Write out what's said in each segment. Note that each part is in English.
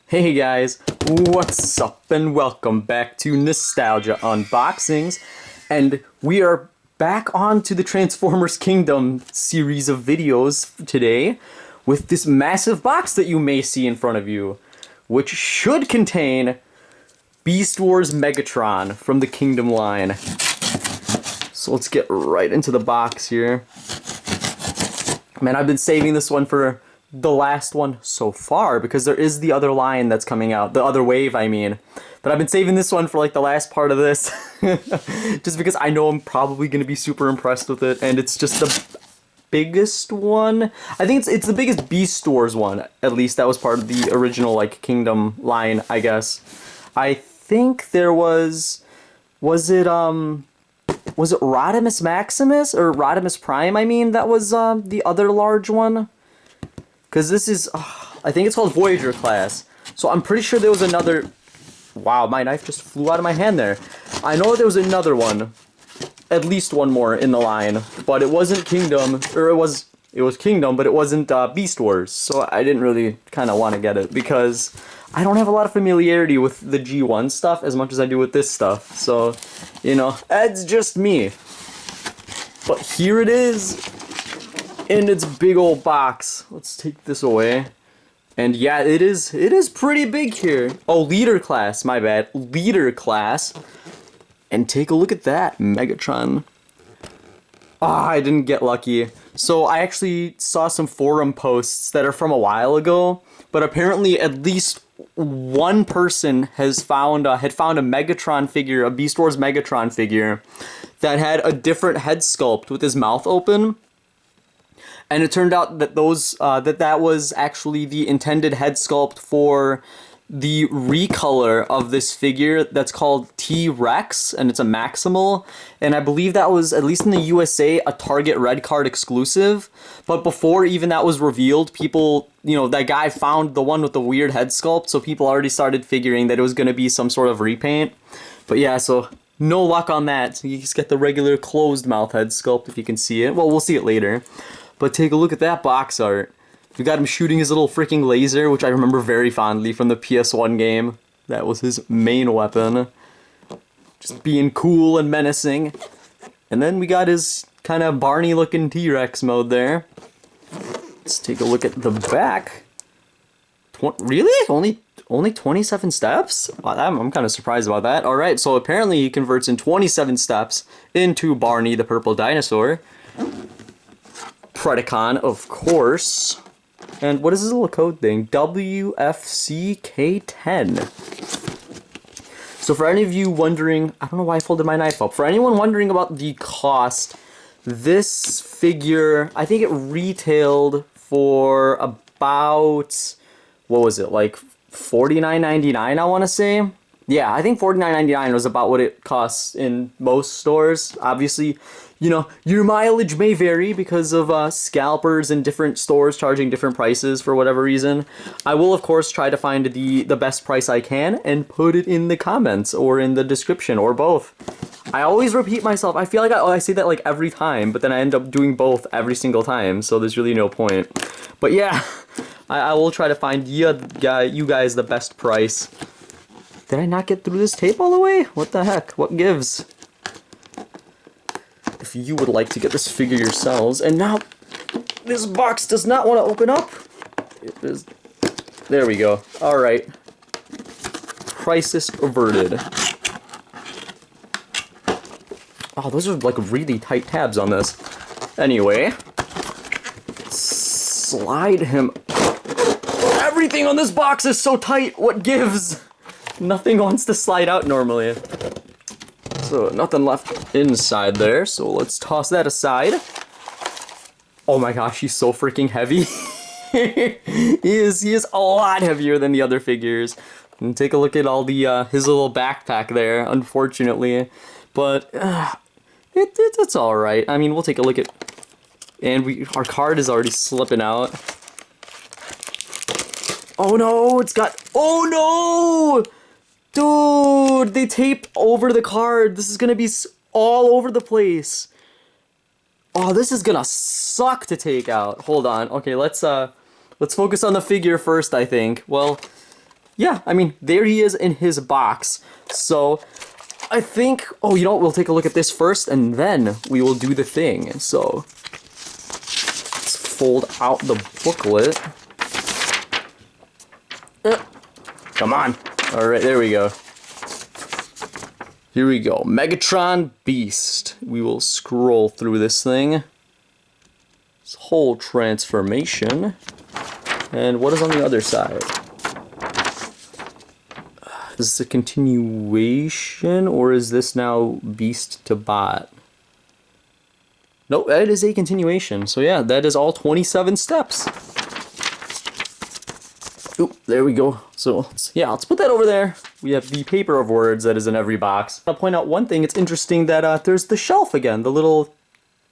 Hey guys, what's up and welcome back to Nostalgia Unboxings, and we are back on to the Transformers Kingdom series of videos today with this massive box that you may see in front of you, which should contain Beast Wars Megatron from the Kingdom line. So let's get right into the box here. Man, I've been saving this one for the last one so far because there is the other line that's coming out, the other wave I mean, but I've been saving this one for like the last part of this just because I know I'm probably going to be super impressed with it, and it's just the biggest one. I think it's the biggest Beast Wars one, at least that was part of the original like Kingdom line, I guess. I think there was it Rodimus Maximus or Rodimus Prime, I mean, that was the other large one. Because this is, I think it's called Voyager class. So I'm pretty sure there was another... Wow, my knife just flew out of my hand there. I know there was another one. At least one more in the line. But it wasn't Kingdom, or it was Kingdom, but it wasn't Beast Wars. So I didn't really kind of want to get it because I don't have a lot of familiarity with the G1 stuff as much as I do with this stuff. So, you know, that's just me. But here it is. In its big old box. Let's take this away. And yeah, it is pretty big here. Oh, leader class, my bad. Leader class. And take a look at that, Megatron. Ah, I didn't get lucky. So I actually saw some forum posts that are from a while ago, but apparently at least one person has found had found a Megatron figure, a Beast Wars Megatron figure, that had a different head sculpt with his mouth open. And it turned out that that was actually the intended head sculpt for the recolor of this figure that's called T-Rex, and it's a Maximal. And I believe that was, at least in the USA, a Target Red Card exclusive. But before even that was revealed, people, you know, that guy found the one with the weird head sculpt, so people already started figuring that it was going to be some sort of repaint. But yeah, so no luck on that. So you just get the regular closed mouth head sculpt if you can see it. Well, we'll see it later. But take a look at that box art. We got him shooting his little freaking laser, which I remember very fondly from the PS1 game. That was his main weapon. Just being cool and menacing. And then we got his kind of Barney-looking T-Rex mode there. Let's take a look at the back. Really? Only 27 steps? Wow, I'm kind of surprised about that. Alright, so apparently he converts in 27 steps into Barney the Purple Dinosaur. Predacon, of course. And what is this little code thing? WFCK10. So for any of you wondering, I don't know why I folded my knife up. For anyone wondering about the cost, this figure, I think it retailed for about, what was it, like $49.99, I want to say? Yeah, I think $49.99 was about what it costs in most stores. Obviously, you know, your mileage may vary because of scalpers and different stores charging different prices for whatever reason. I will, of course, try to find the best price I can and put it in the comments or in the description or both. I always repeat myself. I feel like I say that like every time, but then I end up doing both every single time, so there's really no point. But yeah, I will try to find you guys the best price. Did I not get through this tape all the way? What the heck? What gives? If you would like to get this figure yourselves, and now this box does not want to open up. It is. There we go. All right. Crisis averted. Oh, those are like really tight tabs on this. Anyway, slide him. Everything on this box is so tight. What gives? Nothing wants to slide out normally. So, nothing left inside there, so let's toss that aside. Oh my gosh, he's so freaking heavy. he is a lot heavier than the other figures. And take a look at all the, his little backpack there, unfortunately. But, it's alright. I mean, we'll take a look at... And our card is already slipping out. Oh no, it's got... Oh no! Dude, they taped over the card. This is gonna be all over the place. Oh, this is gonna suck to take out. Hold on. Okay, let's focus on the figure first, I think. Well, yeah, I mean, there he is in his box. So I think, oh, you know what, we'll take a look at this first, and then we will do the thing. So let's fold out the booklet. Come on. All right, there we go. Here we go. Megatron Beast. We will scroll through this thing. This whole transformation. And what is on the other side? Is this a continuation, or is this now Beast to Bot? Nope, that is a continuation. So yeah, that is all 27 steps. Oop, there we go. So yeah, let's put that over there. We have the paper of words that is in every box. I'll point out one thing. It's interesting that there's the shelf again, the little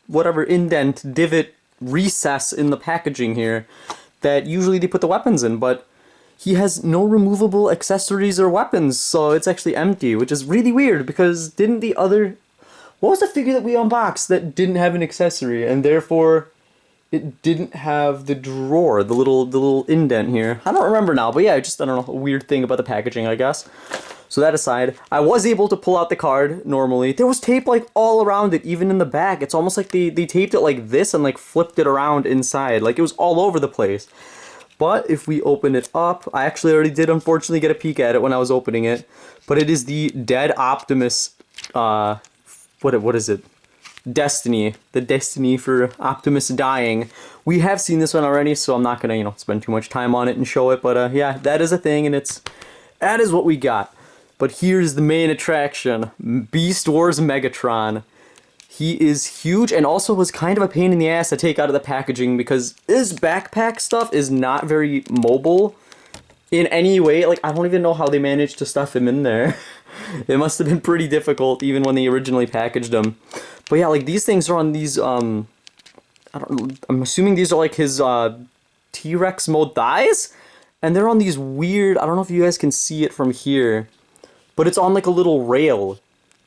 whatever indent, divot, recess in the packaging here that usually they put the weapons in, but he has no removable accessories or weapons, so it's actually empty, which is really weird because didn't the other... What was the figure that we unboxed that didn't have an accessory and therefore it didn't have the drawer, the little indent here? I don't remember now, but yeah, just, I don't know, a weird thing about the packaging, I guess. So that aside, I was able to pull out the card normally. There was tape like all around it, even in the back. It's almost like they taped it like this and like flipped it around inside. Like it was all over the place. But if we open it up, I actually already did unfortunately get a peek at it when I was opening it. But it is the Dead Optimus, what is it? Destiny. The Destiny for Optimus dying. We have seen this one already, so I'm not gonna, you know, spend too much time on it and show it. But yeah, that is a thing, and that is what we got. But here's the main attraction, Beast Wars Megatron. He is huge and also was kind of a pain in the ass to take out of the packaging because his backpack stuff is not very mobile in any way. Like, I don't even know how they managed to stuff him in there. It must have been pretty difficult even when they originally packaged him. But yeah, like these things are on these, I'm assuming these are like his T-Rex mode thighs? And they're on these weird, I don't know if you guys can see it from here, but it's on like a little rail.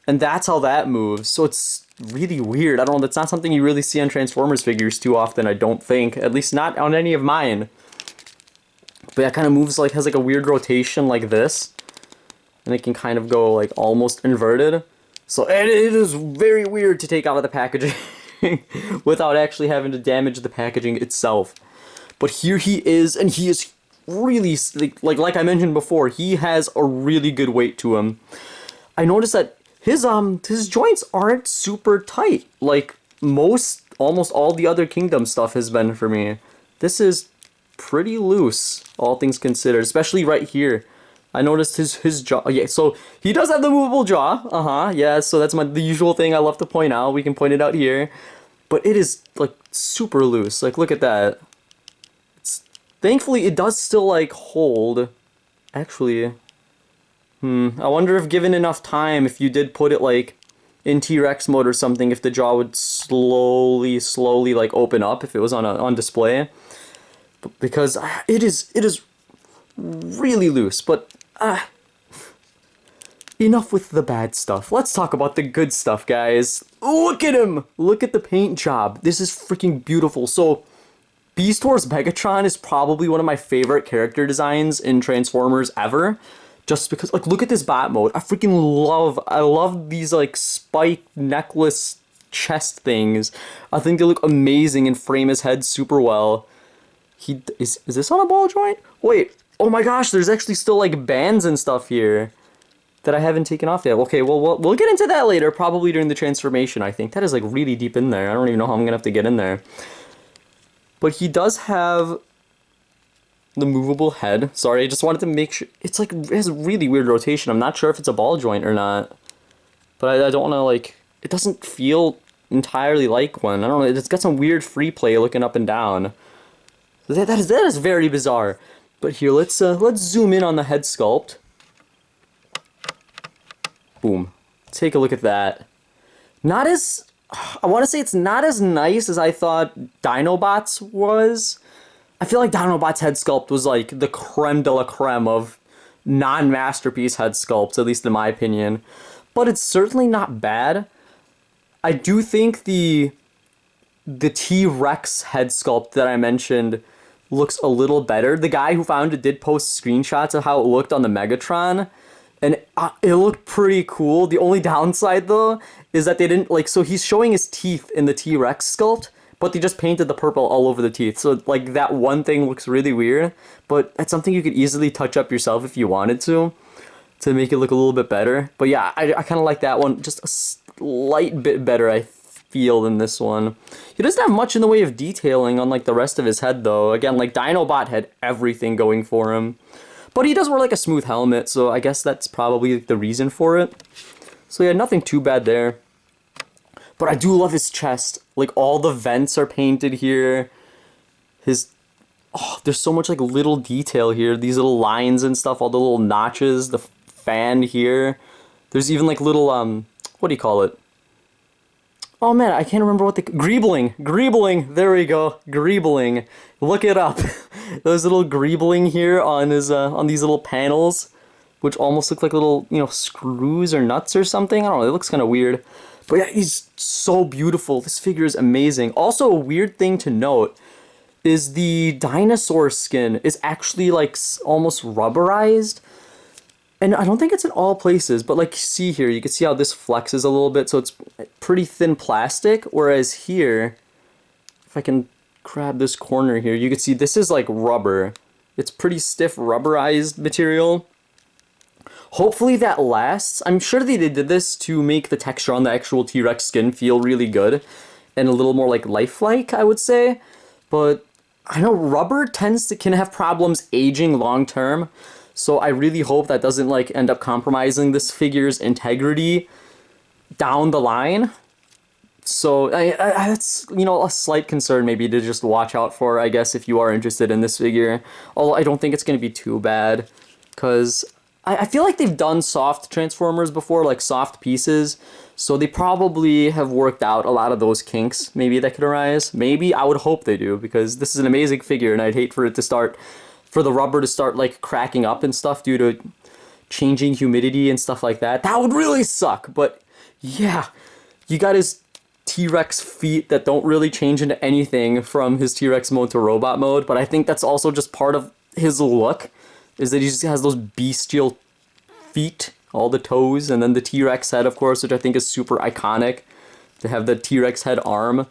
And that's how that moves. So it's really weird. I don't know, that's not something you really see on Transformers figures too often, I don't think. At least not on any of mine. But yeah, it kind of moves like, has like a weird rotation like this. And it can kind of go like almost inverted. So it is very weird to take out of the packaging without actually having to damage the packaging itself. But here he is, and he is really, like I mentioned before, he has a really good weight to him. I noticed that his joints aren't super tight like almost all the other Kingdom stuff has been for me. This is pretty loose, all things considered, especially right here. I noticed his jaw. Yeah, so he does have the movable jaw. Yeah, so that's the usual thing I love to point out. We can point it out here. But it is like super loose. Like, look at that. Thankfully it does still like hold. Actually, I wonder if given enough time, if you did put it like in T-Rex mode or something, if the jaw would slowly like open up if it was on display. Because it is really loose. But enough with the bad stuff. Let's talk about the good stuff, guys. Look at him! Look at the paint job. This is freaking beautiful. So, Beast Wars Megatron is probably one of my favorite character designs in Transformers ever. Just because, like, look at this bot mode. I love these, like, spike necklace chest things. I think they look amazing and frame his head super well. Is this on a ball joint? Wait, oh my gosh, there's actually still, like, bands and stuff here that I haven't taken off yet. Okay, well, we'll get into that later, probably during the transformation, I think. That is, like, really deep in there. I don't even know how I'm gonna have to get in there. But he does have the movable head. Sorry, I just wanted to make sure. It's like, it has a really weird rotation. I'm not sure if it's a ball joint or not. But I don't want to, like, it doesn't feel entirely like one. I don't know, it's got some weird free play looking up and down. That is very bizarre. But here, let's zoom in on the head sculpt. Boom. Take a look at that. Not as... I want to say it's not as nice as I thought Dinobot's was. I feel like Dinobot's head sculpt was like the creme de la creme of non-masterpiece head sculpts, at least in my opinion. But it's certainly not bad. I do think the T-Rex head sculpt that I mentioned looks a little better. The guy who found it did post screenshots of how it looked on the Megatron, and it looked pretty cool. The only downside, though, is that they didn't, like, so he's showing his teeth in the T-Rex sculpt, but they just painted the purple all over the teeth. So, like, that one thing looks really weird, but that's something you could easily touch up yourself if you wanted to make it look a little bit better. But yeah, I kind of like that one just a slight bit better, I feel, than this one. He doesn't have much in the way of detailing on, like, the rest of his head, though. Again, like, Dinobot had everything going for him. But he does wear, like, a smooth helmet, so I guess that's probably the reason for it. So yeah, nothing too bad there. But I do love his chest. Like, all the vents are painted here. Oh, there's so much, like, little detail here. These little lines and stuff, all the little notches, the fan here. There's even, like, little, what do you call it? Oh, man, I can't remember what the... Greebling! There we go. Greebling. Look it up. Those little greebling here on his, on these little panels, which almost look like little, you know, screws or nuts or something. I don't know, it looks kind of weird. But yeah, he's so beautiful. This figure is amazing. Also, a weird thing to note is the dinosaur skin is actually, like, almost rubberized. And I don't think it's in all places, but, like, see here, you can see how this flexes a little bit, so it's pretty thin plastic, whereas here, if I can grab this corner here, you can see this is, like, rubber. It's pretty stiff rubberized material. Hopefully that lasts. I'm sure they did this to make the texture on the actual T-Rex skin feel really good and a little more, like, lifelike, I would say. But I know rubber can have problems aging long term, so I really hope that doesn't, like, end up compromising this figure's integrity down the line. So that's, you know, a slight concern maybe to just watch out for, I guess, if you are interested in this figure. Although I don't think it's going to be too bad, because I feel like they've done soft Transformers before, like soft pieces, so they probably have worked out a lot of those kinks maybe that could arise. Maybe, I would hope they do, because this is an amazing figure, and I'd hate for the rubber to start, like, cracking up and stuff due to changing humidity and stuff like that. That would really suck, but yeah, you got his T-Rex feet that don't really change into anything from his T-Rex mode to robot mode, but I think that's also just part of his look, is that he just has those bestial feet, all the toes, and then the T-Rex head, of course, which I think is super iconic, to have the T-Rex head arm.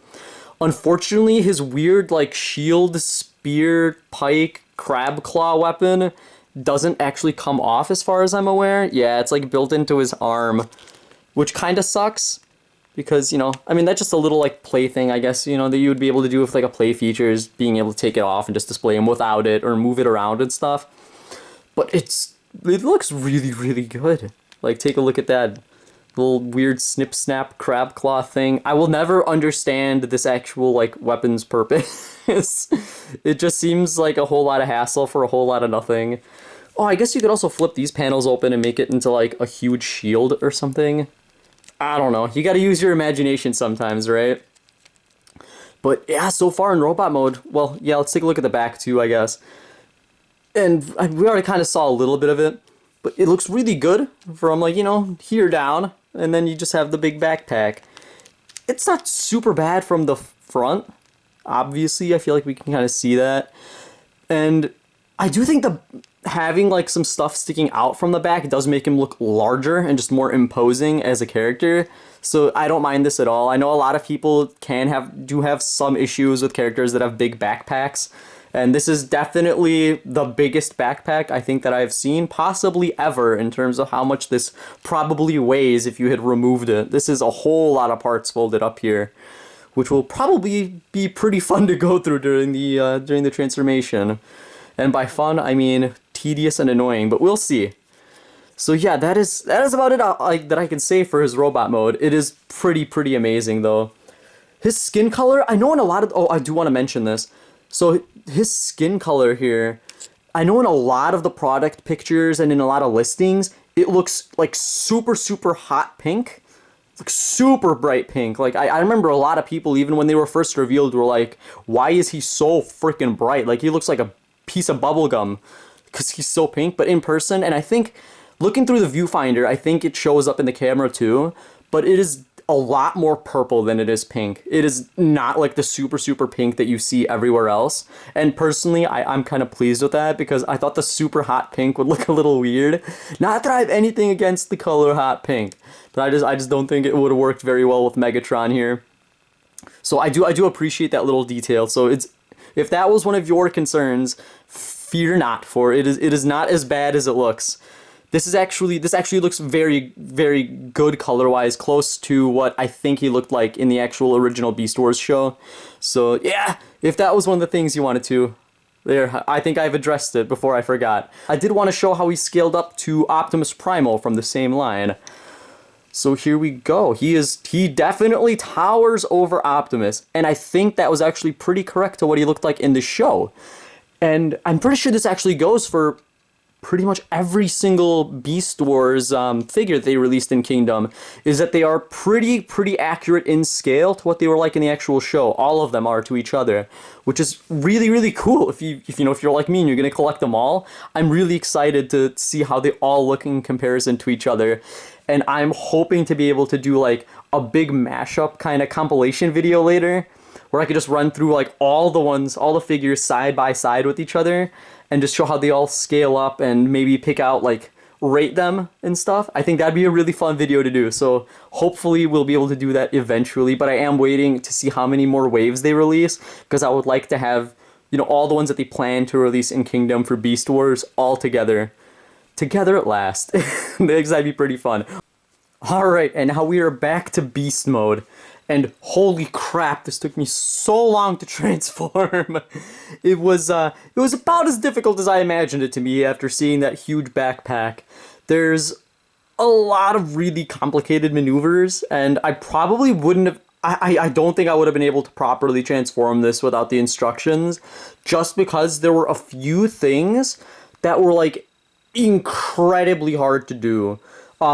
Unfortunately, his weird, like, shield, spear, pike, crab claw weapon doesn't actually come off as far as I'm aware. Yeah, it's, like, built into his arm, which kind of sucks, because, you know, I mean, that's just a little, like, play thing, I guess, you know, that you would be able to do with, like, a play feature, is being able to take it off and just display him without it, or move it around and stuff. But it looks really, really good. Like, take a look at that little weird snip-snap crab claw thing. I will never understand this actual, like, weapon's purpose. It just seems like a whole lot of hassle for a whole lot of nothing. Oh, I guess you could also flip these panels open and make it into, like, a huge shield or something. I don't know. You gotta use your imagination sometimes, right? But yeah, so far in robot mode, well, yeah, let's take a look at the back too, I guess. And we already kind of saw a little bit of it, but it looks really good from, like, you know, here down, and then you just have the big backpack. It's not super bad from the front, obviously. I feel like we can kind of see that. And I do think having, like, some stuff sticking out from the back does make him look larger and just more imposing as a character. So I don't mind this at all. I know a lot of people do have some issues with characters that have big backpacks. And this is definitely the biggest backpack I think that I've seen, possibly ever, in terms of how much this probably weighs if you had removed it. This is a whole lot of parts folded up here, which will probably be pretty fun to go through during the transformation. And by fun, I mean tedious and annoying, but we'll see. So yeah, that is about it that I can say for his robot mode. It is pretty amazing, though. His skin color, I know in a lot of... Oh, I do want to mention this. So his skin color here, I know in a lot of the product pictures and in a lot of listings, it looks like super hot pink. Like super bright pink. Like I remember a lot of people, even when they were first revealed, were like, why is he so freaking bright? Like, he looks like a piece of bubblegum because he's so pink. But in person, and I think looking through the viewfinder, I think it shows up in the camera too, but it is a lot more purple than it is pink. It is not like the super, super pink that you see everywhere else. And personally, I'm kind of pleased with that because I thought the super hot pink would look a little weird. Not that I have anything against the color hot pink, but I just don't think it would have worked very well with Megatron here. So I do appreciate that little detail. So if that was one of your concerns, fear not, for it is not as bad as it looks. This actually looks very, very good color-wise, close to what I think he looked like in the actual original Beast Wars show. So yeah, if that was one of the things you wanted to, there, I think I've addressed it before I forgot. I did want to show how he scaled up to Optimus Primal from the same line. So here we go. He definitely towers over Optimus, and I think that was actually pretty correct to what he looked like in the show. And I'm pretty sure this actually goes for pretty much every single Beast Wars figure they released in Kingdom, is that they are pretty accurate in scale to what they were like in the actual show. All of them are to each other, which is really, really cool. If you're like me and you're gonna collect them all, I'm really excited to see how they all look in comparison to each other. And I'm hoping to be able to do like a big mashup kind of compilation video later, where I could just run through like all the figures side by side with each other and just show how they all scale up and maybe pick out, like, rate them and stuff. I think that'd be a really fun video to do. So hopefully we'll be able to do that eventually, but I am waiting to see how many more waves they release, because I would like to have, all the ones that they plan to release in Kingdom for Beast Wars all together at last. That'd be pretty fun. Alright, and now we are back to Beast Mode. And holy crap, this took me so long to transform. It was about as difficult as I imagined it to be after seeing that huge backpack. There's a lot of really complicated maneuvers, and I probably wouldn't have... I don't think I would have been able to properly transform this without the instructions, just because there were a few things that were, like, incredibly hard to do.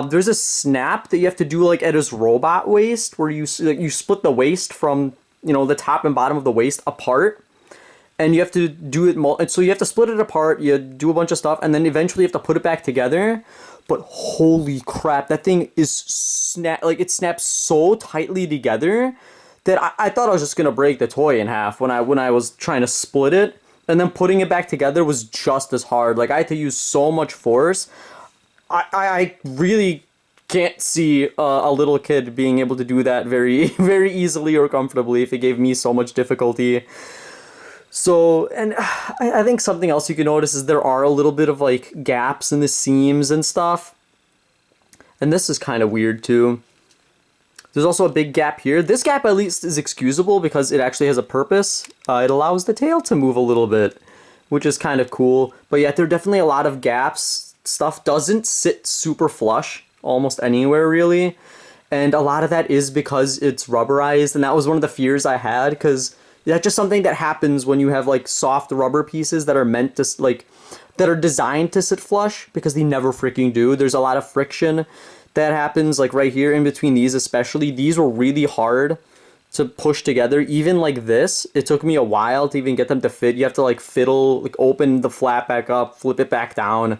There's a snap that you have to do like at his robot waist, where you split the waist from, the top and bottom of the waist apart, and you have to do it, so you have to split it apart, you do a bunch of stuff, and then eventually you have to put it back together. But holy crap, that thing is it snaps so tightly together that I thought I was just gonna break the toy in half when I was trying to split it, and then putting it back together was just as hard. Like, I had to use so much force. I really can't see a little kid being able to do that very, very easily or comfortably if it gave me so much difficulty. So, and I think something else you can notice is there are a little bit of, like, gaps in the seams and stuff. And this is kind of weird, too. There's also a big gap here. This gap, at least, is excusable because it actually has a purpose. It allows the tail to move a little bit, which is kind of cool. But yet, there are definitely a lot of gaps. Stuff doesn't sit super flush almost anywhere, really, and a lot of that is because it's rubberized, and that was one of the fears I had, because that's just something that happens when you have, like, soft rubber pieces that are meant to, like, that are designed to sit flush, because they never freaking do. There's a lot of friction that happens, like right here in between these especially. These were really hard to push together. Even like this, it took me a while to even get them to fit. You have to, like, fiddle, like, open the flap back up, flip it back down,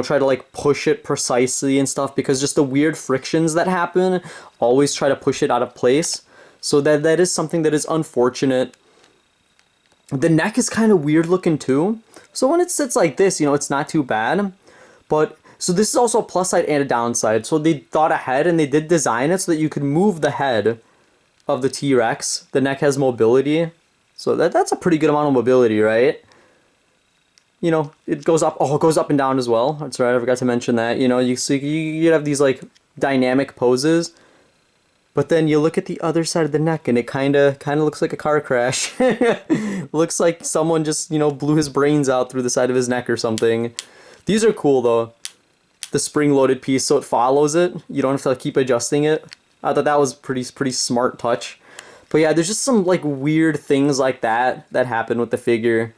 try to, like, push it precisely and stuff, because just the weird frictions that happen always try to push it out of place. So that is something that is unfortunate. The neck is kind of weird looking too. So when it sits like this, it's not too bad. But, so this is also a plus side and a downside. So they thought ahead and they did design it so that you could move the head of the T-Rex. The neck has mobility. So that's a pretty good amount of mobility, right? It goes up. Oh, it goes up and down as well. That's right. I forgot to mention that. You have these, like, dynamic poses, but then you look at the other side of the neck, and it kind of looks like a car crash. Looks like someone just blew his brains out through the side of his neck or something. These are cool though. The spring-loaded piece, so it follows it. You don't have to, like, keep adjusting it. I thought that was pretty smart touch. But yeah, there's just some, like, weird things like that happen with the figure.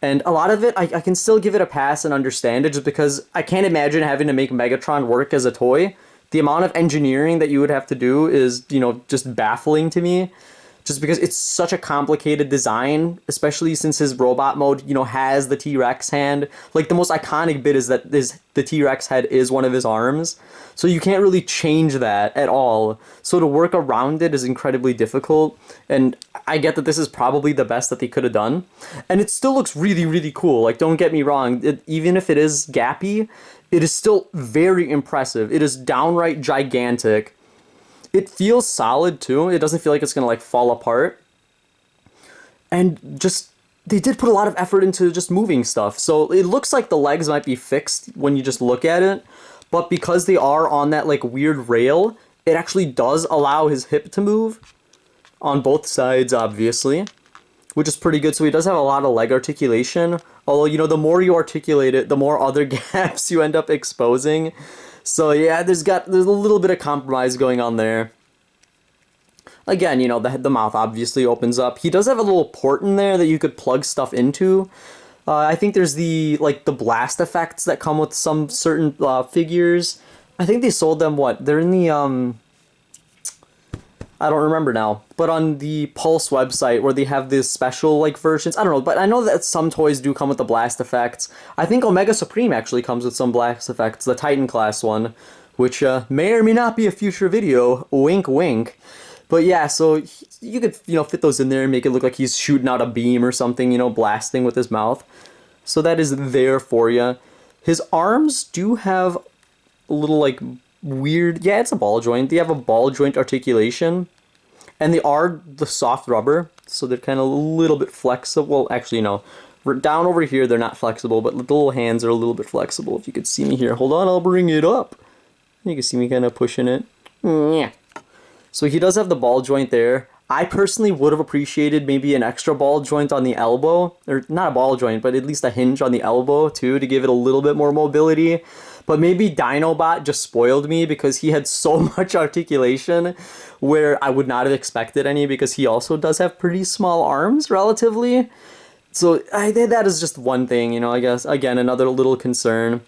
And a lot of it, I can still give it a pass and understand it, just because I can't imagine having to make Megatron work as a toy. The amount of engineering that you would have to do is, just baffling to me. just because it's such a complicated design, especially since his robot mode, you know, has the T-Rex hand. Like, the most iconic bit is that the T-Rex head is one of his arms, so you can't really change that at all. So to work around it is incredibly difficult, and I get that this is probably the best that they could have done. And it still looks really, really cool. Like, don't get me wrong, even if it is gappy, it is still very impressive. It is downright gigantic. It feels solid too. It doesn't feel like it's gonna like fall apart. And just, they did put a lot of effort into just moving stuff. So it looks like the legs might be fixed when you just look at it, but because they are on that like weird rail, it actually does allow his hip to move on both sides, obviously, which is pretty good. So he does have a lot of leg articulation. Although, you know, the more you articulate it, the more other gaps you end up exposing. So yeah, there's a little bit of compromise going on there. Again, you know, the mouth obviously opens up. He does have a little port in there that you could plug stuff into. I think there's the blast effects that come with some certain figures. I think they sold them, what? They're in the, I don't remember now, but on the Pulse website where they have these special like versions, I don't know, but I know that some toys do come with the blast effects. I think Omega Supreme actually comes with some blast effects, the Titan class one, which may or may not be a future video, wink wink. But yeah, so you could, you know, fit those in there and make it look like he's shooting out a beam or something, you know, blasting with his mouth. So that is there for you. His arms do have a little like weird, yeah, it's a ball joint. They have a ball joint articulation, and they are the soft rubber, so they're kind of a little bit flexible. Well, actually, no, down over here they're not flexible, but the little hands are a little bit flexible. If you could see me here, hold on, I'll bring it up. You can see me kind of pushing it. Yeah. So he does have the ball joint there. I personally would have appreciated maybe an extra ball joint on the elbow, or not a ball joint, but at least a hinge on the elbow too, to give it a little bit more mobility. But maybe Dinobot just spoiled me because he had so much articulation where I would not have expected any, because he also does have pretty small arms relatively. So that is just one thing, you know, I guess, again, another little concern.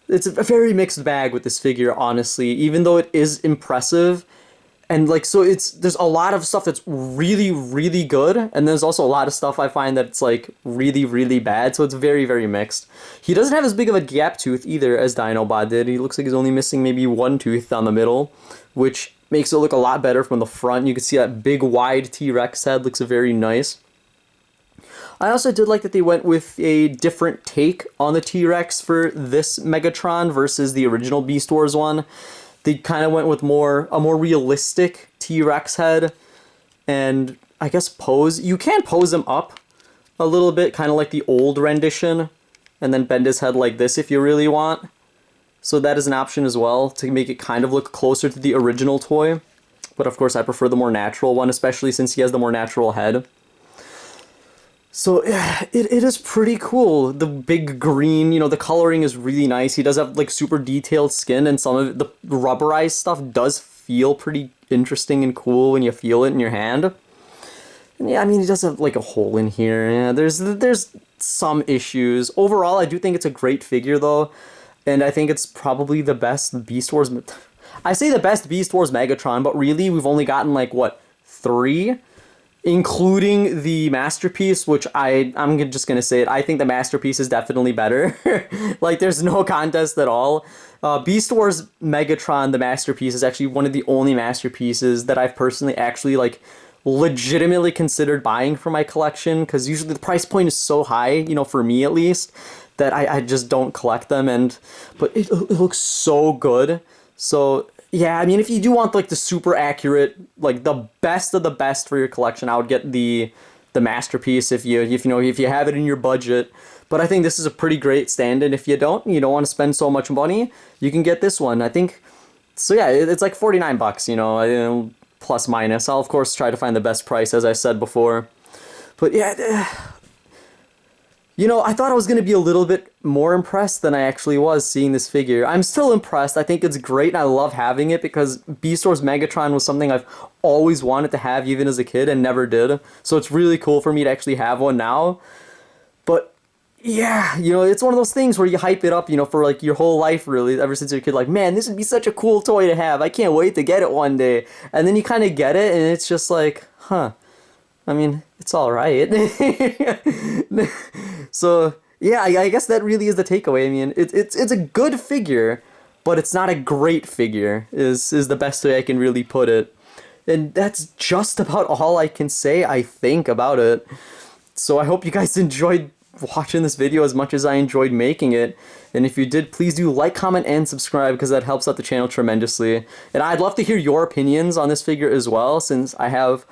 It's a very mixed bag with this figure, honestly, even though it is impressive. And like, so there's a lot of stuff that's really, really good, and there's also a lot of stuff I find that's like really, really bad, so it's very, very mixed. He doesn't have as big of a gap tooth either as Dinobot did. He looks like he's only missing maybe one tooth on the middle, which makes it look a lot better from the front. You can see that big, wide T-Rex head looks very nice. I also did like that they went with a different take on the T-Rex for this Megatron versus the original Beast Wars one. They kind of went with a more realistic T-Rex head, and I guess pose. You can pose him up a little bit, kind of like the old rendition, and then bend his head like this if you really want. So that is an option as well, to make it kind of look closer to the original toy. But of course I prefer the more natural one, especially since he has the more natural head. So it is pretty cool. The big green, you know, the coloring is really nice. He does have like super detailed skin, and some of it, the rubberized stuff does feel pretty interesting and cool when you feel it in your hand. And yeah, I mean, he does have like a hole in here. Yeah, there's some issues. Overall, I do think it's a great figure though, and I think it's probably the best Beast Wars. I say the best Beast Wars Megatron, but really we've only gotten like what, 3? Including the Masterpiece, which I'm just gonna say it, I think the Masterpiece is definitely better. Like, there's no contest at all. Beast Wars Megatron, the Masterpiece, is actually one of the only Masterpieces that I've personally actually, like, legitimately considered buying for my collection, because usually the price point is so high, you know, for me at least, that I just don't collect them, but it looks so good. So yeah, I mean, if you do want like the super accurate, like the best of the best for your collection, I would get the Masterpiece if you have it in your budget. But I think this is a pretty great stand-in. If you don't want to spend so much money, you can get this one. I think so. Yeah, it's like $49, you know, plus minus. I'll of course try to find the best price, as I said before. But yeah, you know, I thought I was going to be a little bit more impressed than I actually was seeing this figure. I'm still impressed. I think it's great, and I love having it, because Beast Wars Megatron was something I've always wanted to have, even as a kid, and never did. So it's really cool for me to actually have one now. But yeah, you know, it's one of those things where you hype it up, you know, for like your whole life, really, ever since you're a kid. Like, man, this would be such a cool toy to have. I can't wait to get it one day. And then you kind of get it, and it's just like, huh. I mean, it's all right. So yeah, I guess that really is the takeaway. I mean, it's a good figure, but it's not a great figure. Is the best way I can really put it. And that's just about all I can say, I think, about it. So I hope you guys enjoyed watching this video as much as I enjoyed making it. And if you did, please do like, comment, and subscribe because that helps out the channel tremendously. And I'd love to hear your opinions on this figure as well, since I have,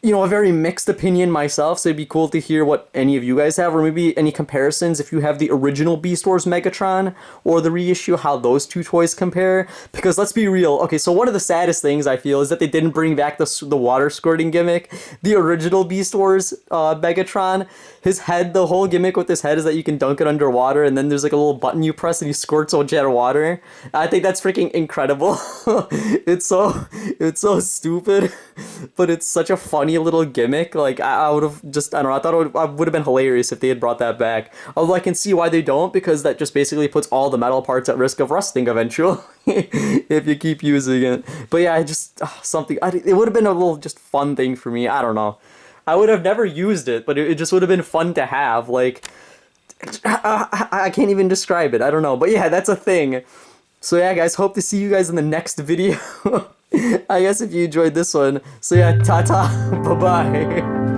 you know, a very mixed opinion myself, so it'd be cool to hear what any of you guys have, or maybe any comparisons if you have the original Beast Wars Megatron or the reissue, how those two toys compare. Because let's be real, okay, so one of the saddest things I feel is that they didn't bring back the water squirting gimmick. The original Beast Wars Megatron, his head, the whole gimmick with his head is that you can dunk it underwater, and then there's like a little button you press and he squirts a jet of water. I think that's freaking incredible. It's so stupid, but it's such a funny little gimmick. Like, I would have just, I don't know, I thought it would have been hilarious if they had brought that back. Although I can see why they don't, because that just basically puts all the metal parts at risk of rusting eventually if you keep using it. But yeah, just something, it would have been a little just fun thing for me. I don't know. I would have never used it, but it just would have been fun to have. Like, I can't even describe it. I don't know. But yeah, that's a thing. So yeah, guys, hope to see you guys in the next video. I guess if you enjoyed this one. So yeah, ta-ta, bye-bye.